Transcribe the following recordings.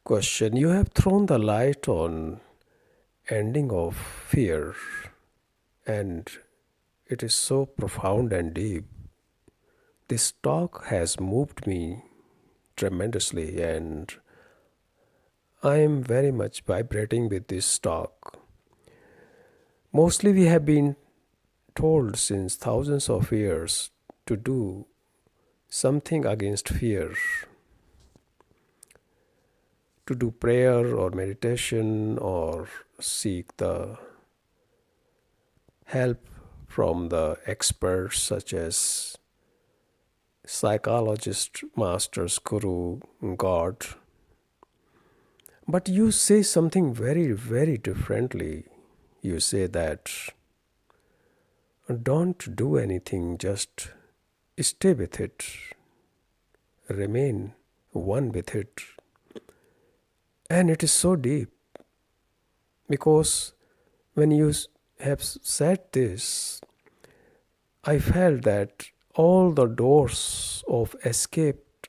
Question. You have thrown the light on ending of fear, and it is so profound and deep. This talk has moved me tremendously, and I am very much vibrating with this talk. Mostly, we have been told since thousands of years to do something against fear, to do prayer or meditation or seek the help from the experts such as psychologist, masters, guru, God. But you say something very, very differently. You say that don't do anything, just stay with it, remain one with it. And it is so deep because when you have said this, I felt that all the doors of escape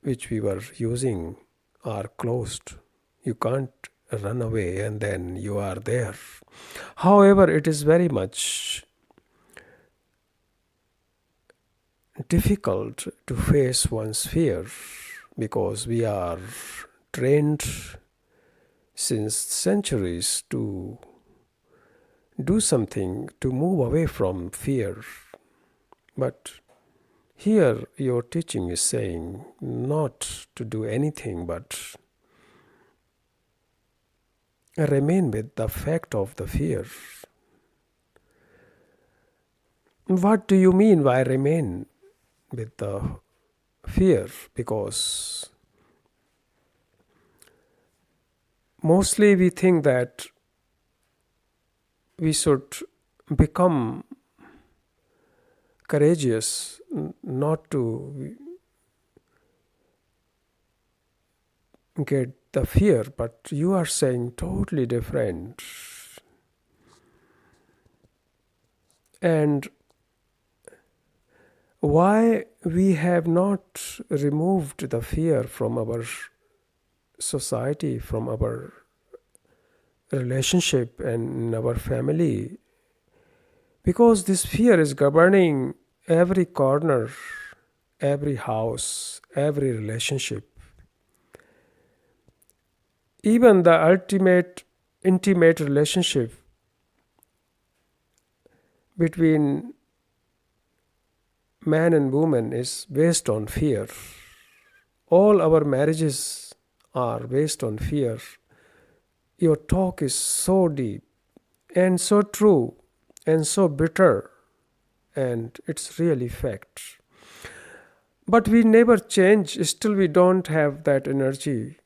which we were using are closed. You can't run away and then you are there. However, it is very much difficult to face one's fear because we are trained since centuries to do something to move away from fear. But here your teaching is saying not to do anything but remain with the fact of the fear. What do you mean by remain with the fear? Because mostly we think that we should become courageous, not to get the fear, but you are saying totally different. And why we have not removed the fear from our society, from our relationship and our family? Because this fear is governing every corner, every house, every relationship. Even the ultimate intimate relationship between man and woman is based on fear. All our marriages are based on fear. Your talk is so deep and so true and so bitter, and it's really fact. But we never change, still we don't have that energy.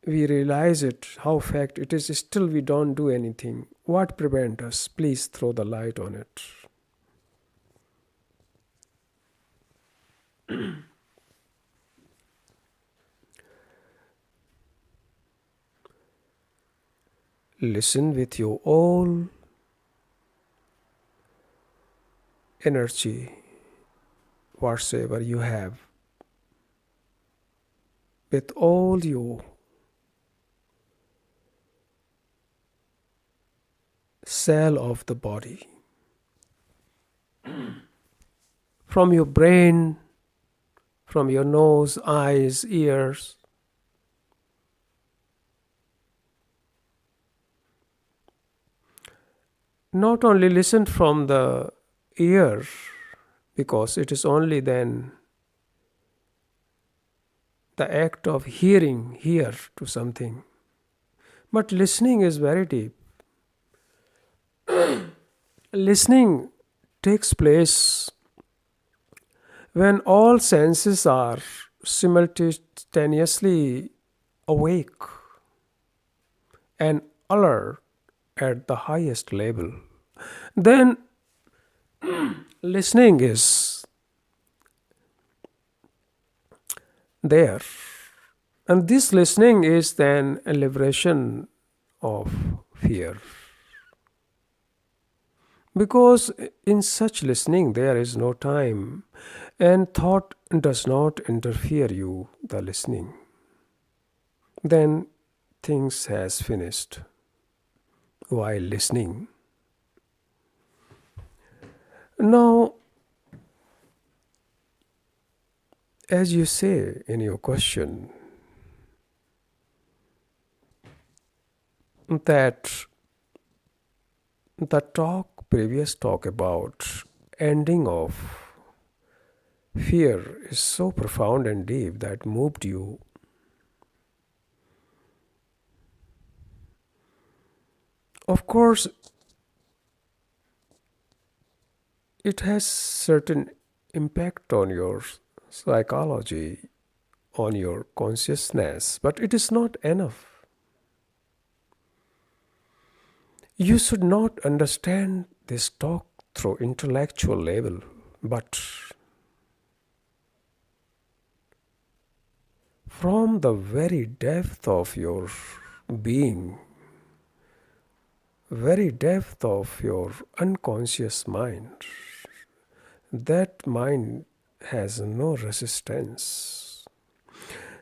We realize it, how fact it is, still we don't do anything. What prevents us? Please throw the light on it. Listen with your all energy, whatsoever you have, with all your cell of the body, from your brain, from your nose, eyes, ears. Not only listen from the ear, because it is only then the act of hearing, hear to something. But listening is very deep. Listening takes place when all senses are simultaneously awake and alert at the highest level. Then listening is there. And this listening is then a liberation of fear. Because in such listening there is no time, and thought does not interfere you the listening, then things has finished. While listening, now, as you say in your question, that the previous talk about ending of fear is so profound and deep that moved you. Of course, it has certain impact on your psychology, on your consciousness, but it is not enough. You should not understand this talk through intellectual level, but from the very depth of your being, very depth of your unconscious mind. That mind has no resistance.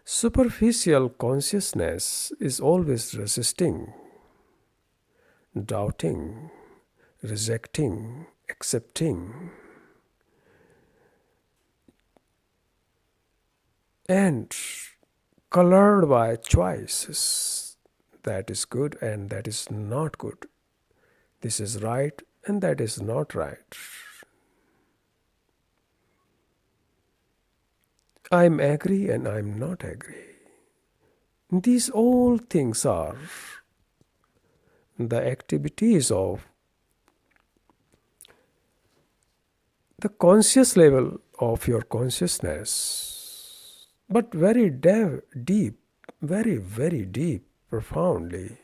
Superficial consciousness is always resisting, doubting, rejecting, accepting, and colored by choices. That is good and that is not good. This is right and that is not right. I'm agree and I'm not agree. These all things are the activities of the conscious level of your consciousness, but very deep, very, very deep, profoundly,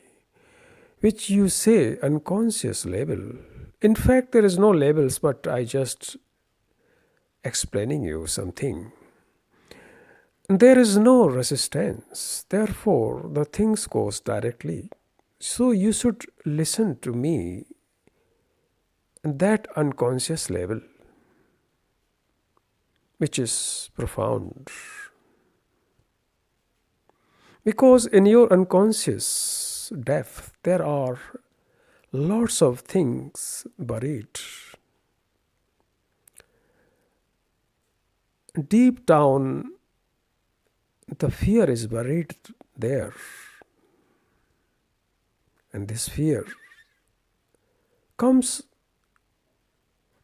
which you say unconscious level. In fact, there is no labels, but I just explaining you something. There is no resistance, therefore the things goes directly. So you should listen to me that unconscious level, which is profound. Because in your unconscious depth, there are lots of things buried. Deep down, the fear is buried there. And this fear comes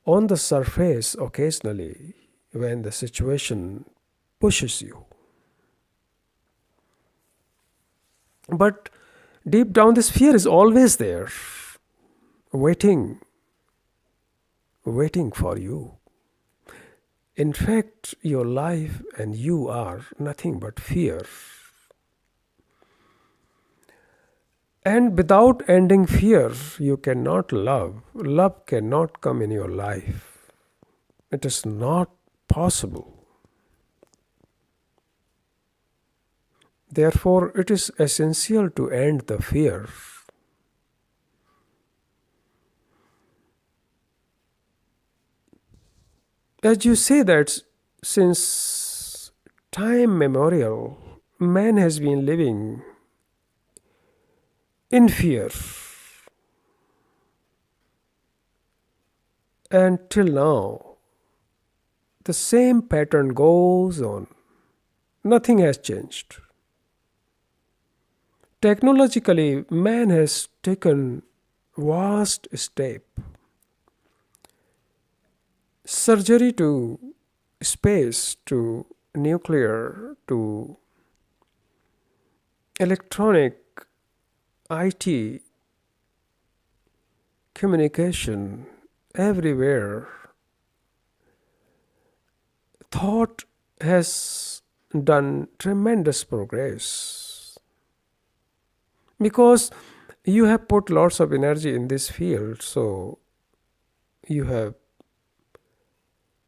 on the surface occasionally when the situation pushes you. But deep down, this fear is always there, waiting for you. In fact, your life and you are nothing but fear. And without ending fear, you cannot love. Love cannot come in your life. It is not possible. Therefore, it is essential to end the fear. As you say that since time memorial, man has been living in fear. And till now, the same pattern goes on. Nothing has changed. Technologically, man has taken vast step. Surgery to space, to nuclear, to electronic, IT, communication, everywhere. Thought has done tremendous progress because you have put lots of energy in this field. So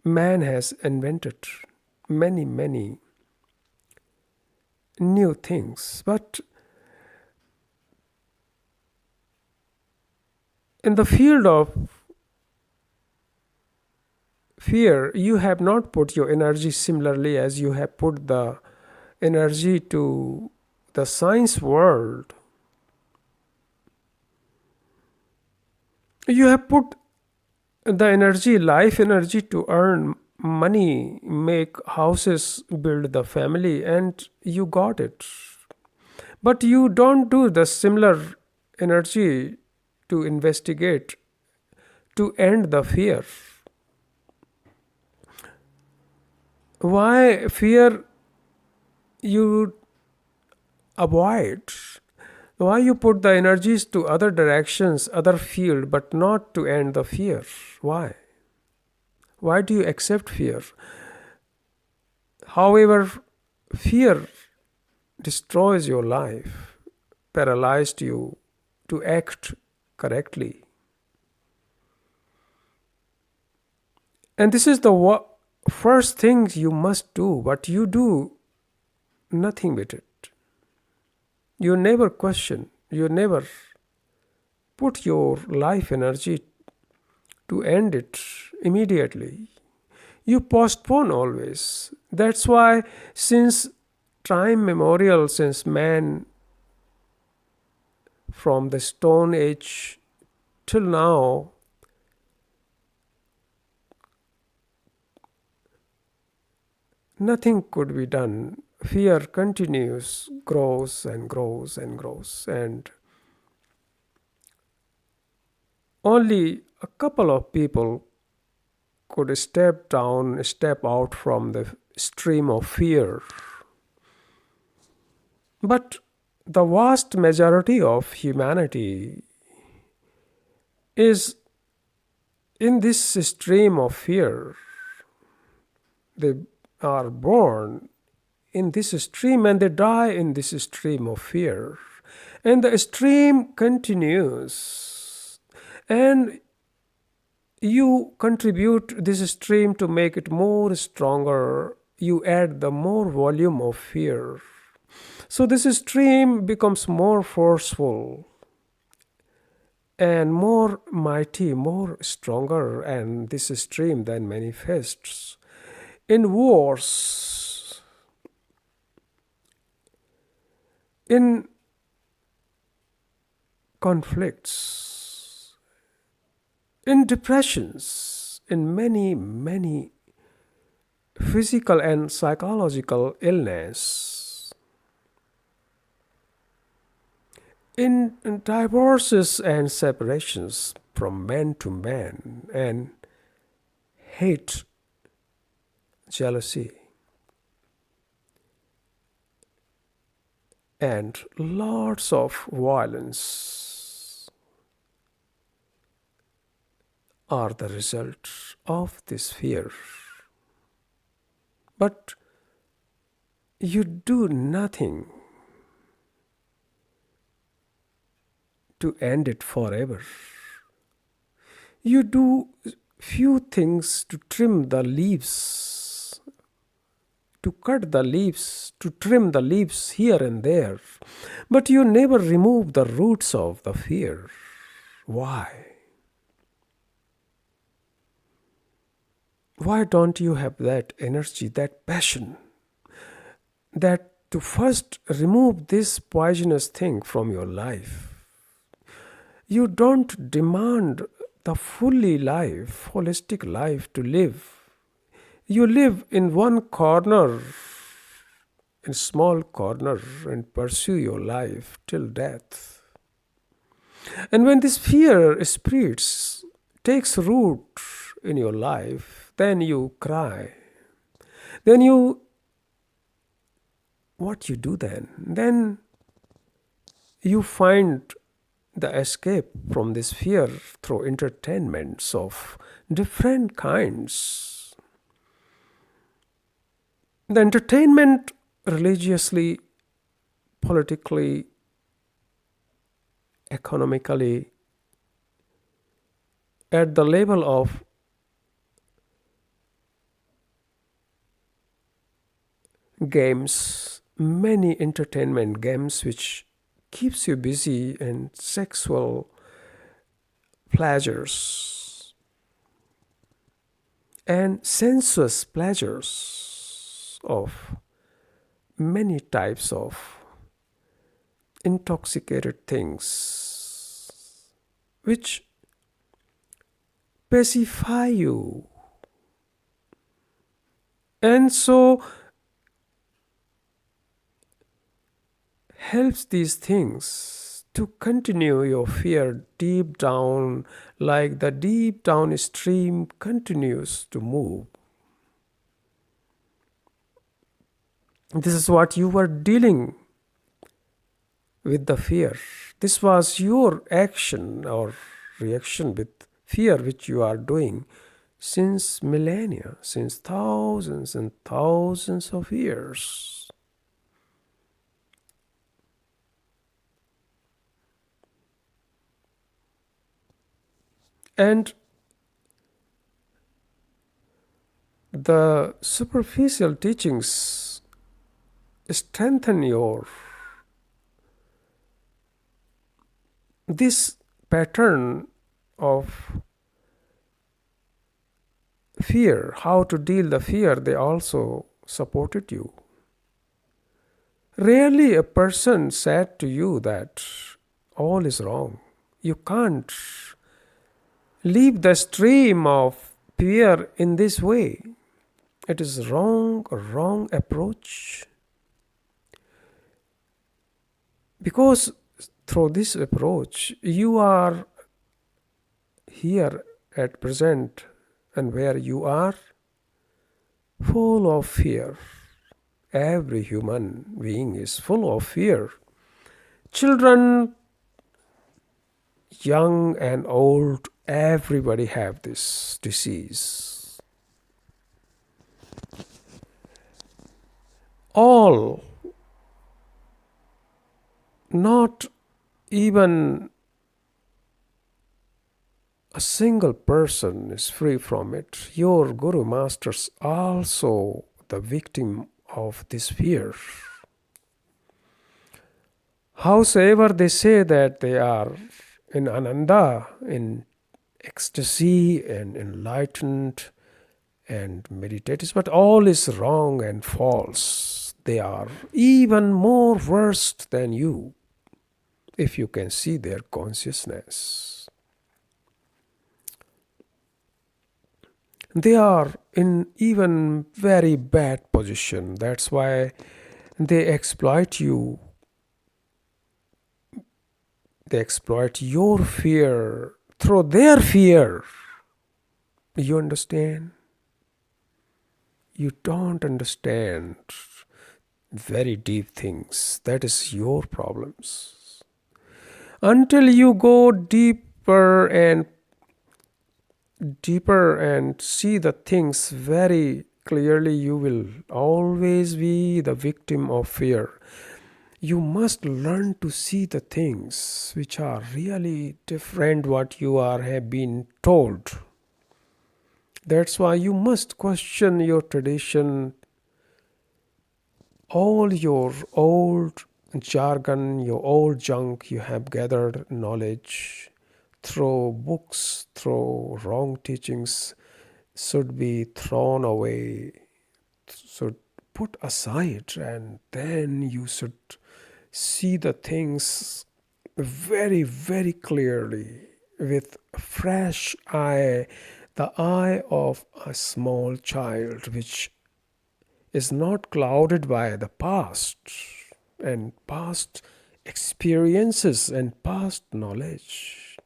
man has invented many, many new things. But in the field of fear, you have not put your energy similarly as you have put the energy to the science world. You have put the energy, life energy, to earn money, make houses, build the family, and you got it. But you don't do the similar energy to investigate, to end the fear. Why fear you avoid? Why you put the energies to other directions, other field, but not to end the fear? Why? Why do you accept fear? However, fear destroys your life, paralyzed you to act correctly. And this is the first thing you must do, but you do nothing with it. You never question, you never put your life energy to end it immediately. You postpone always. That's why, since time memorial, since man from the Stone Age till now, nothing could be done. Fear continues, grows and grows and grows, and only a couple of people could step down, step out from the stream of fear. But the vast majority of humanity is in this stream of fear. They are born in this stream and they die in this stream of fear. And the stream continues. And you contribute this stream to make it more stronger. You add the more volume of fear. So this stream becomes more forceful and more mighty, more stronger, and this stream then manifests in wars, in conflicts, in depressions, in many, many physical and psychological illness, in divorces and separations from man to man, and hate, jealousy, and lots of violence are the result of this fear. But you do nothing to end it forever. You do few things to trim the leaves, to cut the leaves, to trim the leaves here and there, but you never remove the roots of the fear. Why? Why don't you have that energy, that passion, that to first remove this poisonous thing from your life? You don't demand the fully life, holistic life to live. You live in one corner, in small corner, and pursue your life till death. And when this fear spreads, takes root in your life, then you cry. Then what you do then? Then you find the escape from this fear through entertainments of different kinds. The entertainment, religiously, politically, economically, at the level of games, many entertainment games which keeps you busy, and sexual pleasures, and sensuous pleasures of many types of intoxicated things which pacify you. And so helps these things to continue your fear deep down, like the deep down stream continues to move. This is what you were dealing with, the fear. This was your action or reaction with fear, which you are doing since millennia, since thousands and thousands of years. And the superficial teachings strengthen your this pattern of fear, how to deal the fear. They also supported you. Rarely a person said to you that all is wrong. You can't leave the stream of fear in this way. It is wrong, a wrong approach. Because through this approach, you are here at present, and where you are full of fear. Every human being is full of fear. Children, young and old, everybody have this disease. All, not even a single person is free from it. Your Guru Masters also the victim of this fear. Howsoever they say that they are in Ananda, in ecstasy and enlightened and meditative, but all is wrong and false. They are even more worst than you, if you can see their consciousness. They are in even very bad position. That's why they exploit you. They exploit your fear through their fear. You understand? You don't understand very deep things. That is your problems. Until you go deeper and see the things very clearly, you will always be the victim of fear. You must learn to see the things which are really different what you have been told. That's why you must question your tradition, all your old jargon, your old junk you have gathered knowledge through books, through wrong teachings, should be thrown away, should put aside, and then you should see the things very, very clearly with fresh eye, the eye of a small child, which is not clouded by the past and past experiences and past knowledge.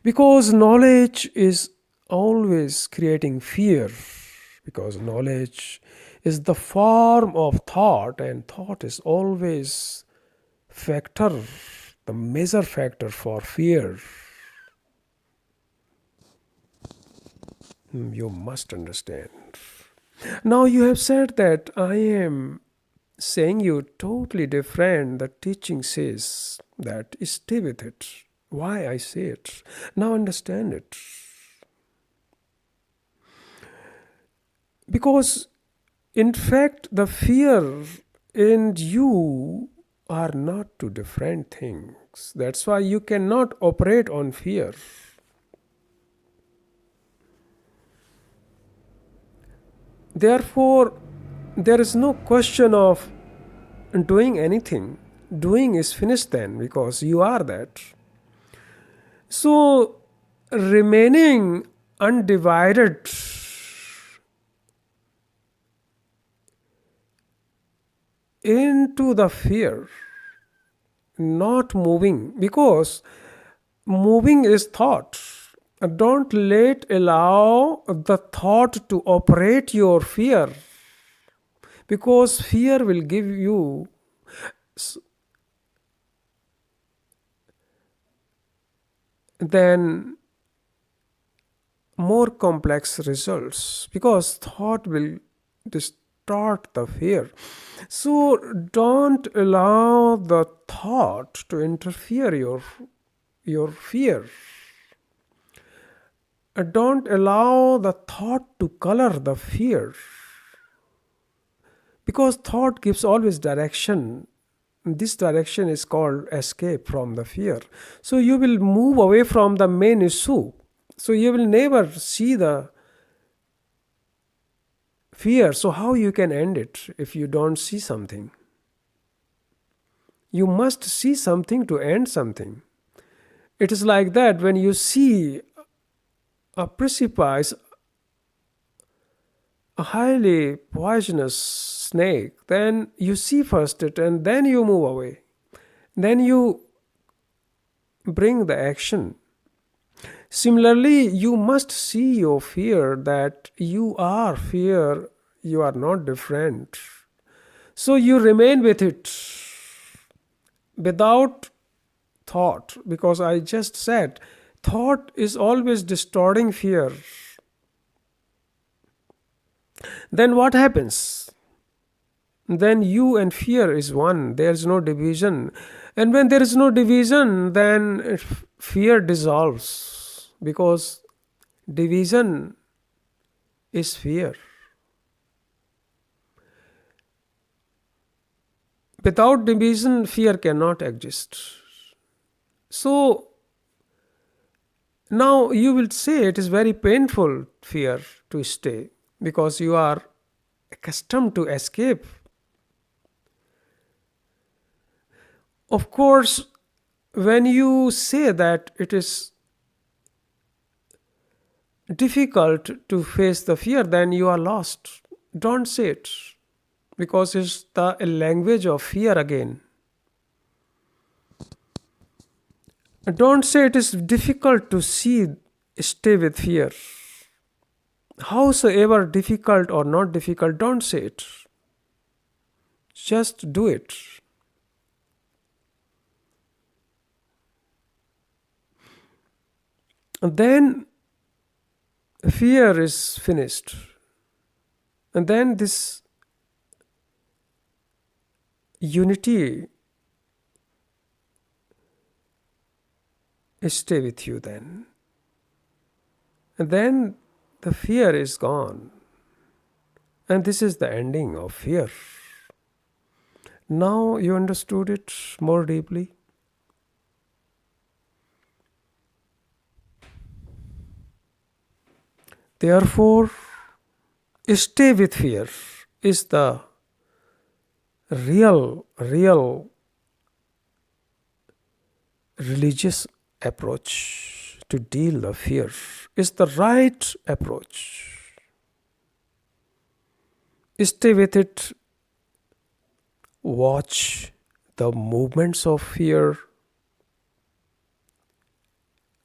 Because knowledge is always creating fear, because knowledge is the form of thought, and thought is always factor, the major factor for fear. You must understand. Now you have said that I am saying you totally different. The teaching says that stay with it. Why I say it? Now understand it. Because in fact the fear and you are not two different things. That's why you cannot operate on fear. Therefore, there is no question of doing anything. Doing is finished then because you are that. So, remaining undivided into the fear, not moving, because moving is thought. Don't let allow the thought to operate your fear, because fear will give you then more complex results, because thought will distort the fear. So don't allow the thought to interfere your fear. Don't allow the thought to color the fear, because thought gives always direction. This direction is called escape from the fear. So you will move away from the main issue. So you will never see the fear. So how you can end it if you don't see something? You must see something to end something. It is like that when you see a precipice, a highly poisonous snake, then you see first it and then you move away. Then you bring the action. Similarly, you must see your fear, that you are fear, you are not different. So you remain with it without thought, because I just said thought is always distorting fear. Then what happens? Then you and fear is one, there is no division. And when there is no division, then fear dissolves, because division is fear. Without division, fear cannot exist. So now you will say it is very painful, fear, to stay, because you are accustomed to escape. Of course, when you say that it is difficult to face the fear, then you are lost. Don't say it, because it's the language of fear again. Don't say it is difficult to stay with fear. Howsoever difficult or not difficult, don't say it. Just do it. And then fear is finished. And then this unity stay with you then. And then the fear is gone. And this is the ending of fear. Now you understood it more deeply. Therefore, stay with fear is the real religious approach to deal the fear, is the right approach. Stay with it, watch the movements of fear,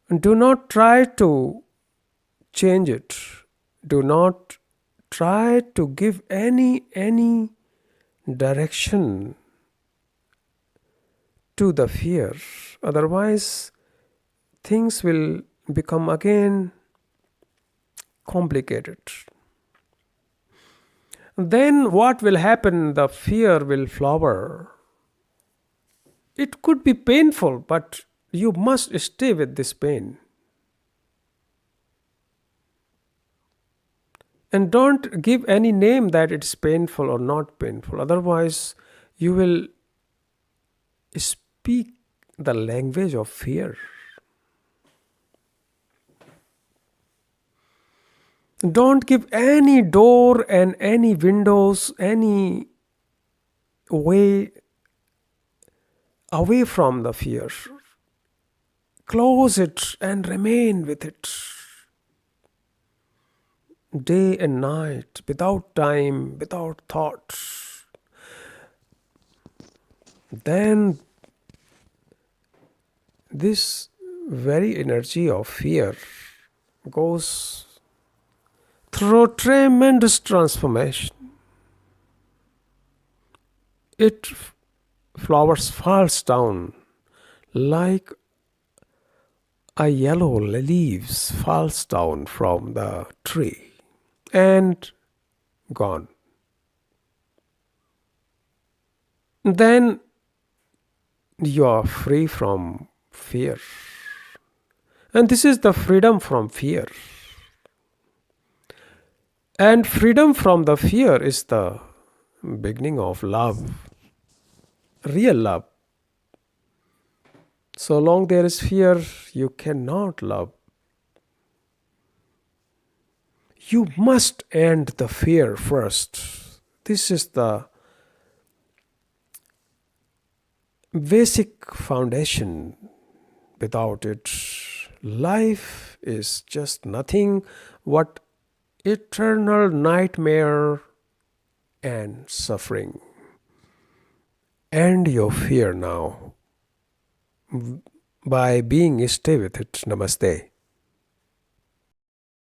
and do not try to change it. Do not try to give any direction to the fear. Otherwise, things will become again complicated. Then what will happen? The fear will flower. It could be painful, but you must stay with this pain. And don't give any name that it's painful or not painful. Otherwise, you will speak the language of fear. Don't give any door and any windows, any way away from the fear. Close it and remain with it. Day and night, without time, without thought. Then this very energy of fear goes through tremendous transformation. It flowers falls down like a yellow leaves falls down from the tree and gone. Then you are free from fear. And this is the freedom from fear. And freedom from the fear is the beginning of love, real love. So long there is fear, you cannot love. You must end the fear first. This is the basic foundation. Without it, life is just nothing but eternal nightmare and suffering. End your fear now by being stay with it. Namaste.